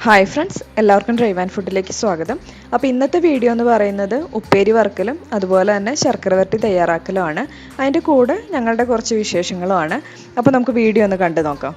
Hi friends, എല്ലാവർക്കും drive and ഫുഡിലേക്ക് സ്വാഗതം. അപ്പോൾ ഇന്നത്തെ വീഡിയോ എന്ന് പറയുന്നത് ഉപ്പേരി വറുക്കലും അതുപോലെ തന്നെ ശർക്കര വരട്ടി തയ്യാറാക്കലുമാണ്. അതിൻ്റെ കൂടെ ഞങ്ങളുടെ കുറച്ച് വിശേഷങ്ങളുമാണ്. അപ്പോൾ നമുക്ക് വീഡിയോ ഒന്ന് കണ്ടു നോക്കാം.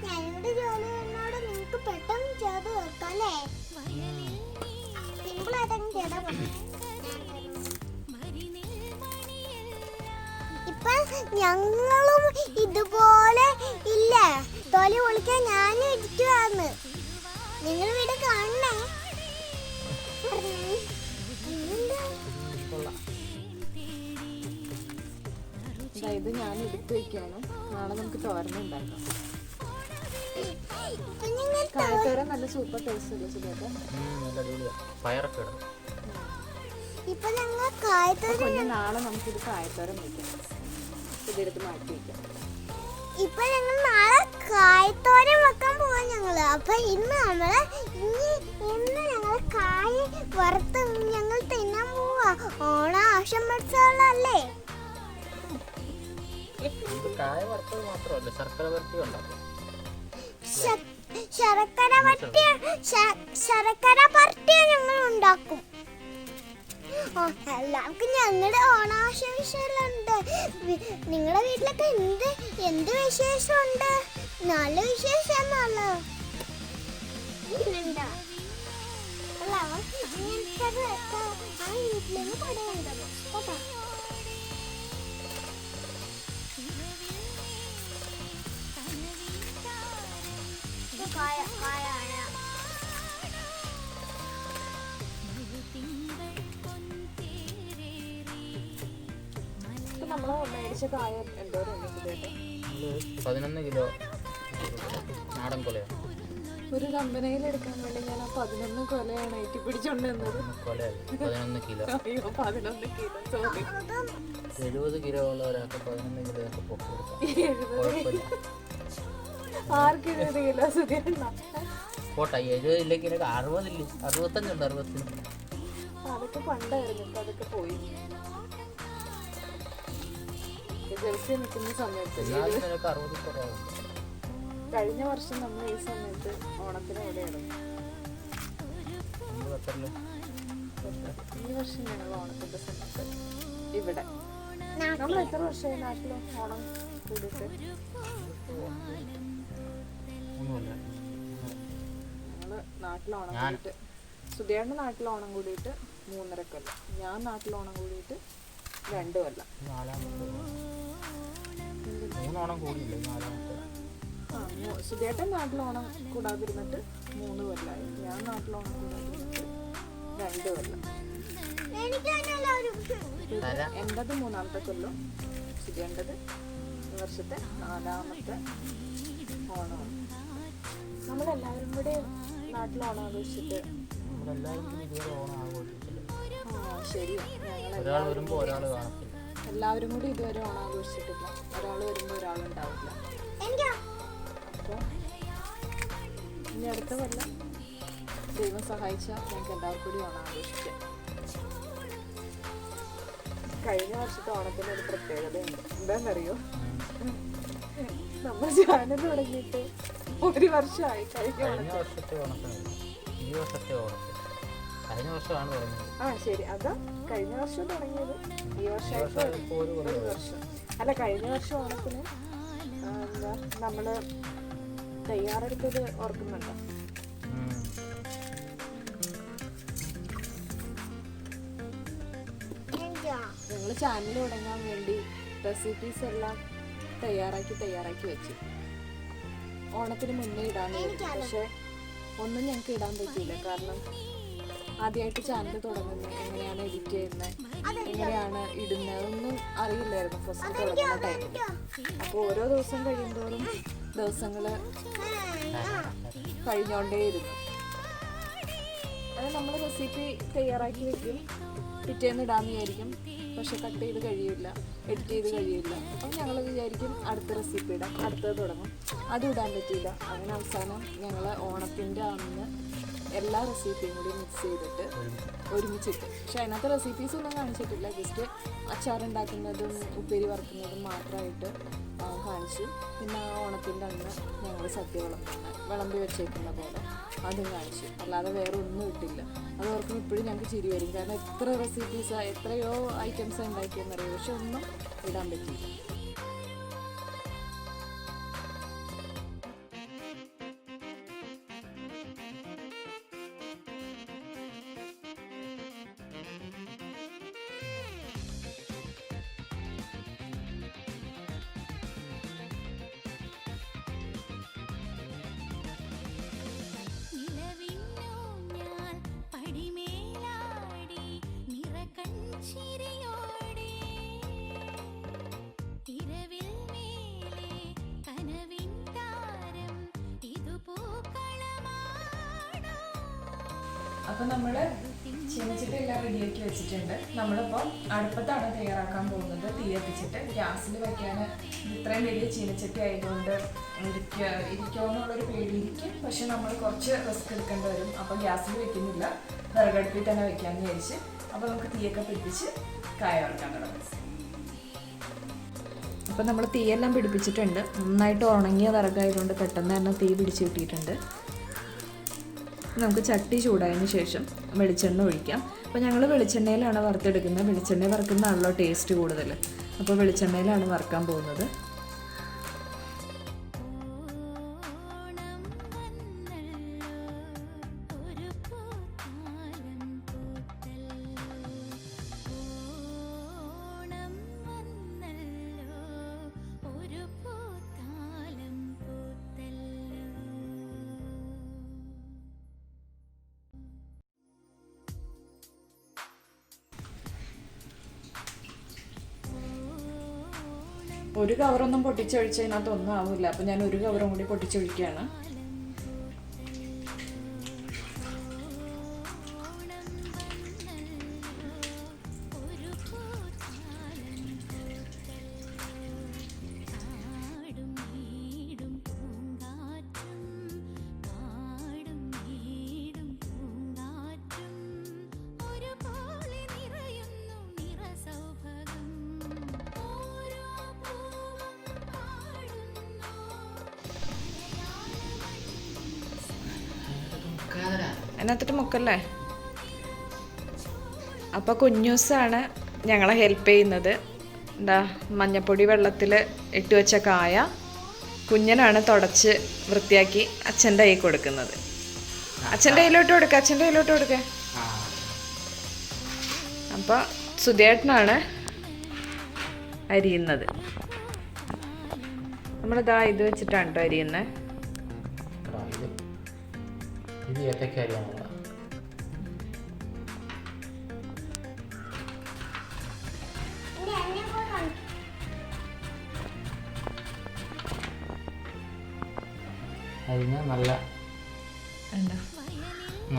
ഞങ്ങളുടെ ജോലി എന്നോട് നിങ്ങൾക്ക് പെട്ടെന്ന് ചെയ്ത് വെക്കാം അല്ലേ? സിമ്പിൾ ആയിട്ടങ്ങ് ചെയ്താൽ മതി. ഇപ്പൊ ഞങ്ങളും ഇതുപോലെ ഇല്ല തൊലി പൊളിക്കാൻ ഞാനും ഇരിക്കുവാന്ന്. നിങ്ങൾ വീട് കാണണേ. ഇത് ഞാൻ എടുത്തു വെക്കാണ്. നാളെ നമുക്ക് തോരനുണ്ടാക്കാം. കായത്തോരൻ നല്ല സൂപ്പർ ടേസ്റ്റ് അല്ലേ സുഖമായിട്ട്? ഇപ്പൊ ഞങ്ങൾ കായത്തോരൻ നാളെ നമുക്കിത് കായത്തോരൻ വെക്കാം. ഇതെടുത്ത് മാറ്റി വെക്കാം. ഇപ്പൊ ഞങ്ങൾ നാളെ കായത്തോരൻ വെക്കാൻ പോവാ ഞങ്ങള്. അപ്പൊ ഇന്ന് ഞങ്ങള് കായ വറുത്ത് ഞങ്ങൾ തിന്നാൻ പോവാ. ഓണാശംസകളല്ലേ? കായ വറുത്തത് മാത്രമല്ല, ശർക്കര വരട്ടി ഉണ്ടാക്കും. ശർക്കര വരട്ടി ഞങ്ങൾ ഉണ്ടാക്കും. എല്ലാവർക്കും ഞങ്ങളുടെ ഓണാശംസകളുണ്ട്. നിങ്ങളുടെ വീട്ടിലൊക്കെ എന്ത് വിശേഷമുണ്ട്? നല്ല വിശേഷമാണല്ലോ. ആ വീട്ടിലേക്ക് പടയുണ്ടല്ലോ. നമ്മള് മേടിച്ച കായ എന്തോരം 11 കിലോ നാടൻ കൊലയാണ്. ഒരു കമ്പനിയിൽ എടുക്കാൻ വേണ്ടി ഞാൻ 11 കൊലയാണ് ഏറ്റി പിടിച്ചോണ്ടിരുന്നത്. 11 കിലോ. 11 kilo sorry. 70 കിലോ ഉള്ള ഒരാൾക്ക് 11 കിലോ ഒക്കെ പൊക്കി ആർക്ക് 70 കിലോ സുഖം പോട്ടെ. 70 60 ഇല്ലേ? 65 ഉണ്ട്. 60 അതൊക്കെ പണ്ടായിരുന്നു. ഇപ്പൊ അതൊക്കെ പോയി. ഗൾഫിൽ നിൽക്കുന്ന സമയത്ത് കഴിഞ്ഞ വർഷം നമ്മൾ ഈ സമയത്ത് ഓണത്തിന് എവിടെയായിരുന്നു? ഈ വർഷം ഞങ്ങൾ ഓണത്തിന്റെ സമയത്ത് ഇവിടെ. നമ്മൾ എത്ര വർഷമായി നാട്ടില് ഓണം കൂടിയിട്ട്? ഞങ്ങള് നാട്ടിലോണം കൂടിയിട്ട്, സുധിയുടെ നാട്ടിലോണം കൂടിയിട്ട് 3.5 കൊല്ലം, ഞാൻ നാട്ടിലോണം കൂടിയിട്ട് 2 കൊല്ലം. സുധിയേട്ടൻ നാട്ടിലോണം കൂടാതിരുന്നിട്ട് 3 കൊല്ലമായി. ഞാൻ നാട്ടിലോണം കൂടാതിരുന്നിട്ട് 2 കൊല്ലം. എൻ്റെത് 3ാമത്തെ കൊല്ലം, സുധിയേണ്ടത് ഈ വർഷത്തെ 4ാമത്തെ ഓണമാണ്. നമ്മളെല്ലാവരും കൂടി നാട്ടിലോണം ആഘോഷിച്ചിട്ട് ശരിയാണ്. എല്ലാവരും കൂടി ഇതുവരെ ഓണം ആഘോഷിച്ചിട്ടില്ല. ഒരാൾ വരുമ്പോൾ ഒരാളുണ്ടാവില്ല. അപ്പോൾ ഇനി അടുത്ത കൊല്ലം ദൈവം സഹായിച്ചാൽ ഞങ്ങൾക്ക് എല്ലാവർക്കും കൂടി ഓണം ആഘോഷിക്കാം. കഴിഞ്ഞ വർഷത്തെ ഓണത്തിന് ഒരു പ്രത്യേകതയുണ്ട്. എന്താണെന്നറിയോ? നമ്മൾ ചാനൽ തുടങ്ങിയിട്ട് 1 വർഷമായി. കഴിഞ്ഞ വർഷത്തെ ശരി, അതാ കഴിഞ്ഞ വർഷം തുടങ്ങിയത്. ഈ വർഷം അല്ല, കഴിഞ്ഞ വർഷം ഓണത്തിന് എന്താ നമ്മള് തയ്യാറെടുത്തത് ഓർക്കുന്നുണ്ടോ? ഞങ്ങൾ ചാനൽ തുടങ്ങാൻ വേണ്ടി റെസിപ്പീസ് എല്ലാം തയ്യാറാക്കി വെച്ചു. ഓണത്തിന് മുന്നേ ഇടാന്ന് വിചാരിച്ചു. പക്ഷെ ഒന്നും ഞങ്ങൾക്ക് ഇടാൻ പറ്റിയില്ല. കാരണം ആദ്യമായിട്ട് ചാനൽ തുടങ്ങുന്നത്, എങ്ങനെയാണ് എഡിറ്റ് ചെയ്യുന്നത്, എങ്ങനെയാണ് ഇടുന്നത് ഒന്നും അറിയില്ലായിരുന്നു ഫസ്റ്റ് തുടങ്ങുന്ന ടൈമിൽ. അപ്പോൾ ഓരോ ദിവസം കഴിയുമ്പോഴും ദിവസങ്ങൾ കഴിഞ്ഞോണ്ടേയിരുന്നു. അത് നമ്മൾ റെസിപ്പി തയ്യാറാക്കി വെക്കും, പിറ്റേന്ന് ഇടാമെന്ന് വിചാരിക്കും. പക്ഷെ കട്ട് ചെയ്ത് കഴിയില്ല, എഡിറ്റ് ചെയ്ത് കഴിയില്ല. അപ്പം ഞങ്ങൾ വിചാരിക്കും അടുത്ത റെസിപ്പി ഇടാം, അടുത്തത് തുടങ്ങും. അതും ഇടാൻ പറ്റിയില്ല. അങ്ങനെ അവസാനം ഞങ്ങൾ ഓണത്തിൻ്റെ അന്ന് എല്ലാ റെസിപ്പിയും കൂടി മിക്സ് ചെയ്തിട്ട് ഒരുമിച്ചിട്ട്, പക്ഷെ അതിനകത്ത് റെസിപ്പീസ് ഒന്നും കാണിച്ചിട്ടില്ല. ജസ്റ്റ് അച്ചാറുണ്ടാക്കുന്നതും ഉപ്പേരി വറുക്കുന്നതും മാത്രമായിട്ട് കാണിച്ചു. പിന്നെ ആ ഓണത്തിൻ്റെ അന്ന് ഞങ്ങൾ സദ്യ വിളമ്പി വെച്ചേക്കുന്ന പോലെ അതും കാണിച്ചു. അല്ലാതെ വേറെ ഒന്നും ഇട്ടില്ല. അത് ഓർക്കുമ്പോൾ ഇപ്പോഴും ഞങ്ങൾക്ക് ചിരി വരും. കാരണം എത്ര റെസിപ്പീസാണ്, എത്രയോ ഐറ്റംസാണ് ഉണ്ടാക്കിയെന്നറിയാം. പക്ഷെ ഒന്നും ഇടാൻ പറ്റിയില്ല. അപ്പോൾ നമ്മൾ ചീനച്ചട്ടിയെല്ലാം റെഡിയാക്കി വെച്ചിട്ടുണ്ട്. നമ്മളിപ്പോൾ അടുപ്പത്താണ് തയ്യാറാക്കാൻ പോകുന്നത്. തീ കത്തിച്ചിട്ട് ഗ്യാസിൽ വയ്ക്കാൻ ഇത്രയും വലിയ ചീനച്ചട്ടി ആയതുകൊണ്ട് ഇരിക്കുമെന്നുള്ളൊരു പേടിയിരിക്കും. പക്ഷെ നമ്മൾ കുറച്ച് റിസ്ക് എടുക്കേണ്ടി വരും. അപ്പോൾ ഗ്യാസിൽ വെക്കുന്നില്ല, വിറകടുപ്പിൽ തന്നെ വെക്കാമെന്ന് വിചാരിച്ച്. അപ്പോൾ നമുക്ക് തീയൊക്കെ പിടിപ്പിച്ച് കായ വറക്കാൻ തുടങ്ങും. അപ്പോൾ നമ്മൾ തീയെല്ലാം പിടിപ്പിച്ചിട്ടുണ്ട്. നന്നായിട്ട് ഉണങ്ങിയ വിറകായതുകൊണ്ട് പെട്ടെന്ന് തന്നെ തീ പിടിച്ച് കിട്ടിയിട്ടുണ്ട്. നമുക്ക് ചട്ടി ചൂടായതിന് ശേഷം വെളിച്ചെണ്ണ ഒഴിക്കാം. അപ്പോൾ ഞങ്ങൾ വെളിച്ചെണ്ണയിലാണ് വറുത്തെടുക്കുന്നത്. വെളിച്ചെണ്ണ വറുക്കുന്നതാണല്ലോ ടേസ്റ്റ് കൂടുതൽ. അപ്പോൾ വെളിച്ചെണ്ണയിലാണ് വറുക്കാൻ പോകുന്നത്. ഒരു കവറൊന്നും പൊട്ടിച്ചൊഴിച്ചതിനകത്ത് ഒന്നും ആവില്ല. അപ്പോൾ ഞാൻ ഒരു കവറും കൂടി പൊട്ടിച്ചൊഴിക്കുകയാണ്. അതിനകത്തിട്ട് മുക്കല്ലേ. അപ്പോൾ കുഞ്ഞൂസാണ് ഞങ്ങളെ ഹെൽപ്പ് ചെയ്യുന്നത്. എന്താ മഞ്ഞപ്പൊടി വെള്ളത്തിൽ ഇട്ട് വെച്ച കായ കുഞ്ഞനാണ് തുടച്ച് വൃത്തിയാക്കി അച്ഛൻ്റെ കയ്യിൽ കൊടുക്കുന്നത്. അച്ഛൻ്റെ കയ്യിലോട്ട് കൊടുക്കുക. അപ്പോൾ സുധേട്ടനാണ് അരിയുന്നത്. നമ്മളിതാ ഇത് വെച്ചിട്ടാണ് കേട്ടോ അരിയുന്നത്. ഇത് ethakka അരിയാണ്. അതിന് നല്ല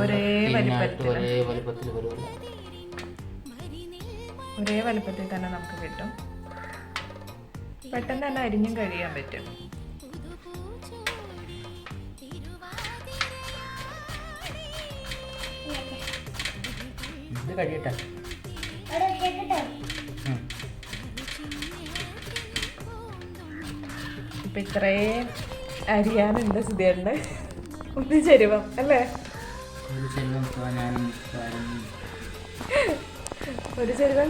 ഒരേ വലുപ്പത്തിൽ തന്നെ നമുക്ക് കിട്ടും. പെട്ടെന്ന് തന്നെ അരിഞ്ഞും കഴിയാൻ പറ്റും. കഴിയട്ടെ. ഇപ്പം ഇത്രയും അരിയാനുണ്ട് സുധേട്ടന്. ഒരു ചെരുവം അല്ലേ? ഒരു ചെരുവം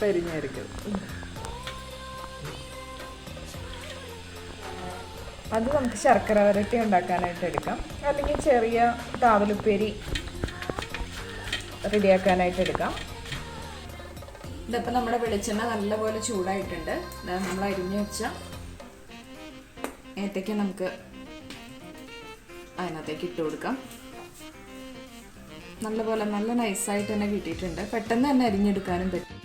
പരിഞ്ഞായിരിക്കും. അത് നമുക്ക് ശർക്കര വരട്ടി ഉണ്ടാക്കാനായിട്ട് എടുക്കാം. അല്ലെങ്കിൽ ചെറിയ താവലുപ്പേരി റെഡിയാക്കാനായിട്ട് എടുക്കാം. ഇതിപ്പോൾ നമ്മുടെ വെളിച്ചെണ്ണ നല്ലപോലെ ചൂടായിട്ടുണ്ട്. നമ്മൾ അരിഞ്ഞു വെച്ച ഏത്തയ്ക്ക നമുക്ക് അതിനകത്തേക്ക് ഇട്ട് കൊടുക്കാം. നല്ലപോലെ നല്ല നൈസായിട്ട് തന്നെ കിട്ടിയിട്ടുണ്ട്. പെട്ടെന്ന് തന്നെ അരിഞ്ഞെടുക്കാനും പറ്റും.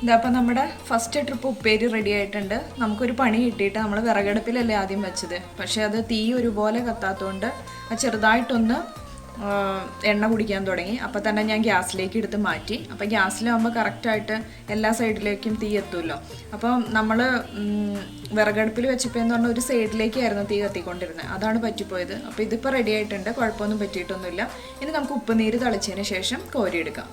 ഇതപ്പോൾ നമ്മുടെ ഫസ്റ്റ് ട്രിപ്പ് ഉപ്പേരി റെഡി ആയിട്ടുണ്ട്. നമുക്കൊരു പണി കിട്ടിയിട്ട് നമ്മൾ വിറകടുപ്പിലല്ലേ ആദ്യം വെച്ചത്. പക്ഷേ അത് തീ ഒരുപോലെ കത്താത്തതുകൊണ്ട് അത് ചെറുതായിട്ടൊന്ന് എണ്ണ കുടിക്കാൻ തുടങ്ങി. അപ്പോൾ തന്നെ ഞാൻ ഗ്യാസിലേക്ക് എടുത്ത് മാറ്റി. അപ്പോൾ ഗ്യാസിലാകുമ്പോൾ കറക്റ്റായിട്ട് എല്ലാ സൈഡിലേക്കും തീ എത്തുമല്ലോ. അപ്പോൾ നമ്മൾ വിറകടുപ്പിൽ വെച്ചപ്പോൾ എന്ന് പറഞ്ഞാൽ ഒരു സൈഡിലേക്കായിരുന്നു തീ കത്തിക്കൊണ്ടിരുന്നത്. അതാണ് പറ്റിപ്പോയത്. അപ്പോൾ ഇതിപ്പോൾ റെഡി ആയിട്ടുണ്ട്. കുഴപ്പമൊന്നും പറ്റിയിട്ടൊന്നുമില്ല. ഇനി നമുക്ക് ഉപ്പുനീര് തളിച്ചതിന് ശേഷം കോരിയെടുക്കാം.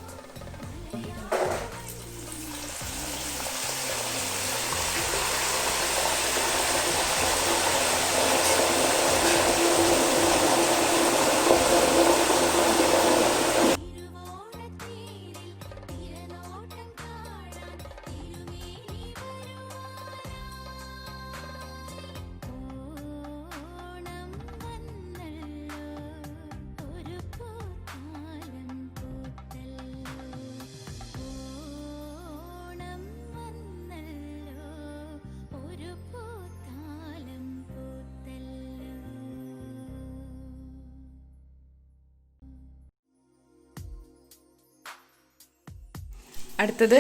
അടുത്തത്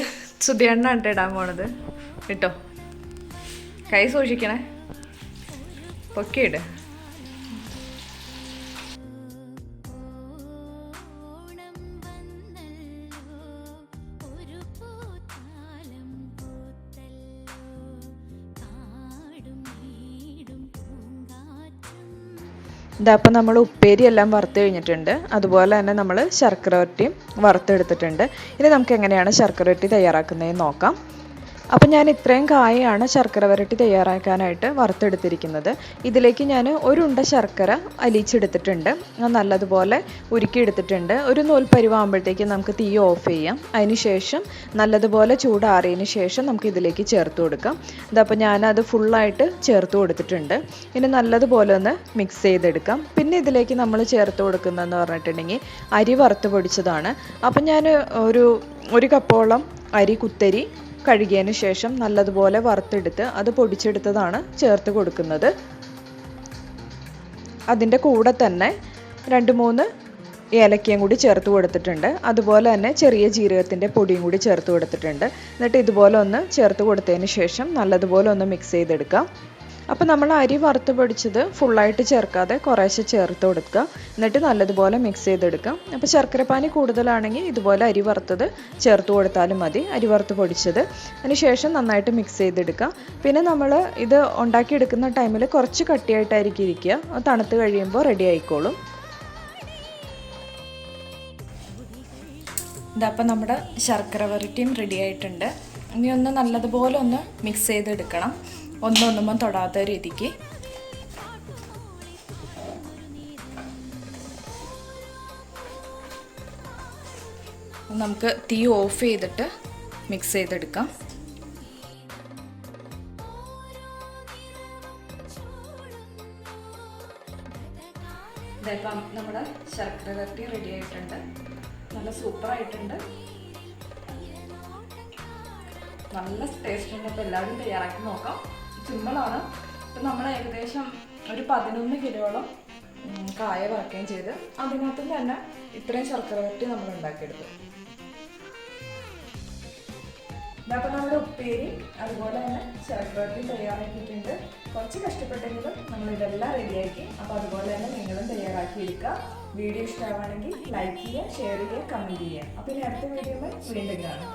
സുധിയണ്ണാണ് ഇടാൻ പോണത് കേട്ടോ. കൈ സൂക്ഷിക്കണേ. പൊക്കിയിട്. ഇതപ്പോൾ നമ്മൾ ഉപ്പേരി എല്ലാം വറുത്ത് കഴിഞ്ഞിട്ടുണ്ട്. അതുപോലെ തന്നെ നമ്മൾ ശർക്കര വരട്ടിയും വറുത്തെടുത്തിട്ടുണ്ട്. ഇനി നമുക്ക് എങ്ങനെയാണ് ശർക്കര വരട്ടി തയ്യാറാക്കുന്നതെന്ന് നോക്കാം. അപ്പം ഞാൻ ഇത്രയും കായാണ് ശർക്കര വരട്ടി തയ്യാറാക്കാനായിട്ട് വറുത്തെടുത്തിരിക്കുന്നത്. ഇതിലേക്ക് ഞാൻ ഒരു ഉണ്ട ശർക്കര അലിയിച്ചെടുത്തിട്ടുണ്ട്. നല്ലതുപോലെ ഉരുക്കിയെടുത്തിട്ടുണ്ട്. ഒരു നൂൽപ്പരുവാകുമ്പോഴത്തേക്കും നമുക്ക് തീ ഓഫ് ചെയ്യാം. അതിന് ശേഷം നല്ലതുപോലെ ചൂടാറിയതിന് ശേഷം നമുക്ക് ഇതിലേക്ക് ചേർത്ത് കൊടുക്കാം. ഇതപ്പോൾ ഞാനത് ഫുള്ളായിട്ട് ചേർത്ത് കൊടുത്തിട്ടുണ്ട്. ഇനി നല്ലതുപോലെ ഒന്ന് മിക്സ് ചെയ്തെടുക്കാം. പിന്നെ ഇതിലേക്ക് നമ്മൾ ചേർത്ത് കൊടുക്കുന്നതെന്ന് പറഞ്ഞിട്ടുണ്ടെങ്കിൽ അരി വറുത്ത് പൊടിച്ചതാണ്. അപ്പം ഞാൻ ഒരു കപ്പോളം അരി കുത്തരി കഴുകിയതിന് ശേഷം നല്ലതുപോലെ വറുത്തെടുത്ത് അത് പൊടിച്ചെടുത്തതാണ് ചേർത്ത് കൊടുക്കുന്നത്. അതിൻ്റെ കൂടെ തന്നെ 2-3 ഏലക്കയും കൂടി ചേർത്ത് കൊടുത്തിട്ടുണ്ട്. അതുപോലെ തന്നെ ചെറിയ ജീരകത്തിൻ്റെ പൊടിയും കൂടി ചേർത്ത് കൊടുത്തിട്ടുണ്ട്. എന്നിട്ട് ഇതുപോലെ ഒന്ന് ചേർത്ത് കൊടുത്തതിന് ശേഷം നല്ലതുപോലെ ഒന്ന് മിക്സ് ചെയ്തെടുക്കാം. അപ്പോൾ നമ്മൾ അരി വറുത്ത് പൊടിച്ചത് ഫുള്ളായിട്ട് ചേർക്കാതെ കുറേശ്ശെ ചേർത്ത് കൊടുക്കുക. എന്നിട്ട് നല്ലതുപോലെ മിക്സ് ചെയ്തെടുക്കാം. അപ്പോൾ ശർക്കരപ്പാനി കൂടുതലാണെങ്കിൽ ഇതുപോലെ അരി വറുത്തത് ചേർത്ത് കൊടുത്താലും മതി, അരി വറുത്ത് പൊടിച്ചത്. അതിന് ശേഷം നന്നായിട്ട് മിക്സ് ചെയ്തെടുക്കുക. പിന്നെ നമ്മൾ ഇത് ഉണ്ടാക്കിയെടുക്കുന്ന ടൈമിൽ കുറച്ച് കട്ടിയായിട്ടായിരിക്കും ഇരിക്കുക. അത് തണുത്ത് കഴിയുമ്പോൾ റെഡി ആയിക്കോളും. ഇതപ്പോൾ നമ്മുടെ ശർക്കര വരട്ടിയും റെഡി ആയിട്ടുണ്ട്. ഇനി ഒന്ന് നല്ലതുപോലെ ഒന്ന് മിക്സ് ചെയ്തെടുക്കണം, ഒന്നൊന്നുമ്പോൾ തൊടാത്ത രീതിക്ക്. നമുക്ക് തീ ഓഫ് ചെയ്തിട്ട് മിക്സ് ചെയ്തെടുക്കാം. ഇപ്പം നമ്മുടെ ശർക്കര വരട്ടി റെഡി ആയിട്ടുണ്ട്. നല്ല സൂപ്പറായിട്ടുണ്ട്, നല്ല ടേസ്റ്റ് ഉണ്ട്. അപ്പോൾ എല്ലാവരും തയ്യാറാക്കി നോക്കാം. സിമ്പിളാണ്. ഇപ്പം നമ്മൾ ഏകദേശം ഒരു 11 കിലോളം കായ വറുക്കുകയും ചെയ്ത് അതിനകത്ത് തന്നെ ഇത്രയും ശർക്കര വരട്ടി നമ്മൾ ഉണ്ടാക്കിയെടുത്തു. ഇതപ്പോൾ നമ്മുടെ ഉപ്പേരി അതുപോലെ തന്നെ ശർക്കര വരട്ടി തയ്യാറാക്കിയിട്ടുണ്ട്. കുറച്ച് കഷ്ടപ്പെട്ടെങ്കിലും നമ്മളിതെല്ലാം റെഡിയാക്കി. അപ്പോൾ അതുപോലെ തന്നെ നിങ്ങളും തയ്യാറാക്കിയെടുക്കുക. വീഡിയോ ഇഷ്ടമാണെങ്കിൽ ലൈക്ക് ചെയ്യുക, ഷെയർ ചെയ്യുക, കമൻറ്റ് ചെയ്യുക. അപ്പോൾ ഇനി അടുത്ത വീഡിയോയിൽ വീണ്ടും കാണാം.